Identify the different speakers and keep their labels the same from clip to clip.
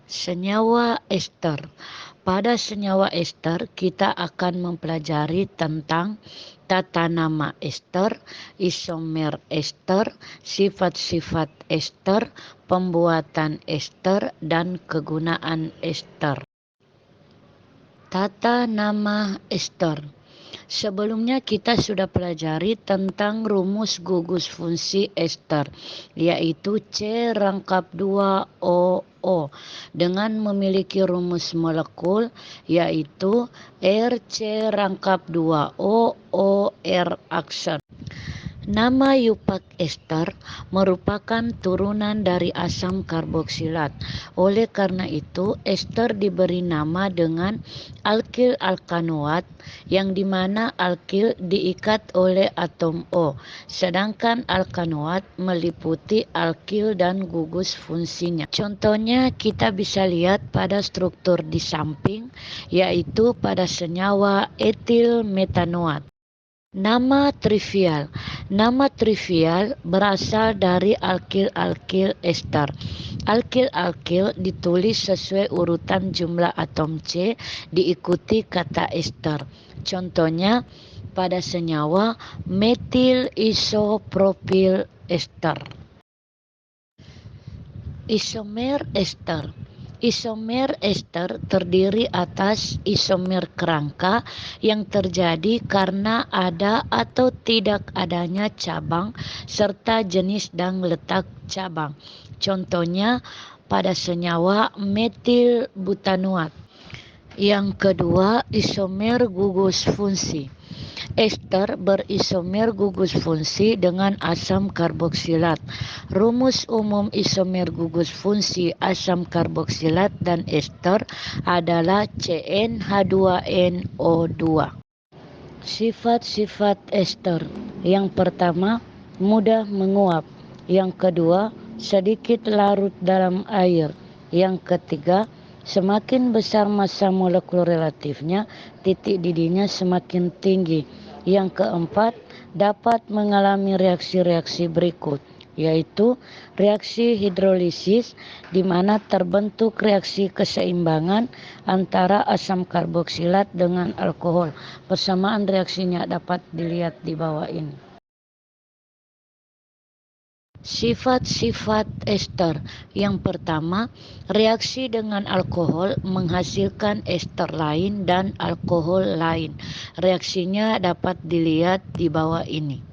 Speaker 1: Senyawa ester. Pada senyawa ester, kita akan mempelajari tentang tata nama ester, isomer ester, sifat-sifat ester, pembuatan ester, dan kegunaan ester. Tata nama ester. Sebelumnya kita sudah pelajari tentang rumus gugus fungsi ester, yaitu C rangkap 2OO dengan memiliki rumus molekul yaitu RC rangkap 2O R aksen. Nama yupak ester merupakan turunan dari asam karboksilat. Oleh karena itu, ester diberi nama dengan alkil alkanoat yang dimana alkil diikat oleh atom O, sedangkan alkanoat meliputi alkil dan gugus fungsinya. Contohnya kita bisa lihat pada struktur di samping, yaitu pada senyawa etil metanoat. Nama trivial. Nama trivial berasal dari alkil-alkil ester. Alkil-alkil ditulis sesuai urutan jumlah atom C diikuti kata ester. Contohnya pada senyawa metil isopropil ester. Isomer ester. Isomer ester terdiri atas isomer kerangka yang terjadi karena ada atau tidak adanya cabang serta jenis dan letak cabang. Contohnya pada senyawa metil butanoat. Yang kedua, isomer gugus fungsi. Ester berisomer gugus fungsi dengan asam karboksilat. Rumus umum isomer gugus fungsi asam karboksilat dan ester adalah CnH2nO2. Sifat-sifat ester. Yang pertama, mudah menguap. Yang kedua, sedikit larut dalam air. Yang ketiga, semakin besar massa molekul relatifnya, titik didihnya semakin tinggi. Yang keempat, dapat mengalami reaksi-reaksi berikut, yaitu reaksi hidrolisis di mana terbentuk reaksi keseimbangan antara asam karboksilat dengan alkohol. Persamaan reaksinya dapat dilihat di bawah ini. Sifat-sifat ester. Yang pertama, reaksi dengan alkohol menghasilkan ester lain dan alkohol lain. Reaksinya dapat dilihat di bawah ini.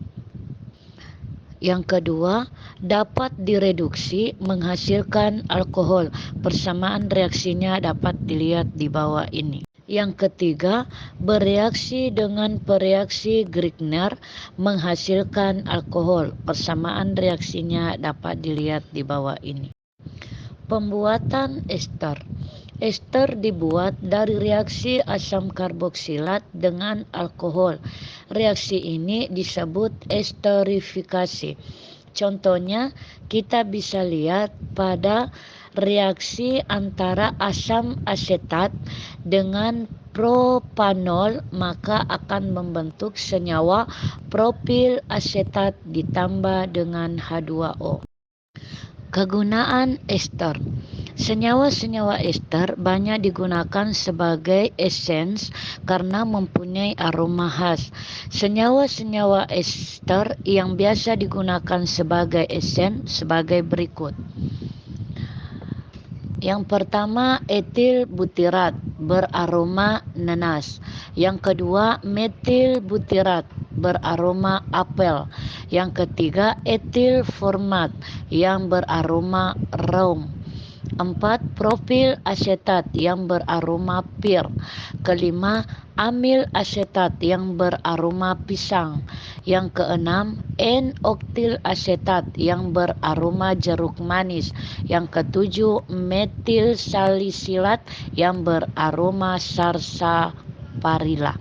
Speaker 1: Yang kedua, dapat direduksi menghasilkan alkohol. Persamaan reaksinya dapat dilihat di bawah ini. Yang ketiga, bereaksi dengan pereaksi Grignard menghasilkan alkohol. Persamaan reaksinya dapat dilihat di bawah ini. Pembuatan ester. Ester dibuat dari reaksi asam karboksilat dengan alkohol. Reaksi ini disebut esterifikasi. Contohnya kita bisa lihat pada reaksi antara asam asetat dengan propanol, maka akan membentuk senyawa propil asetat ditambah dengan H2O. Kegunaan ester. Senyawa-senyawa ester banyak digunakan sebagai esens karena mempunyai aroma khas. Senyawa-senyawa ester yang biasa digunakan sebagai esens sebagai berikut. Yang pertama, etil butirat beraroma nanas. Yang kedua, metil butirat beraroma apel. Yang ketiga, etil format yang beraroma rum. 4. Propil asetat yang beraroma pir. Kelima, amil asetat yang beraroma pisang. Yang keenam, N-oktil asetat yang beraroma jeruk manis. Yang ketujuh, metil salisilat yang beraroma sarsaparilla.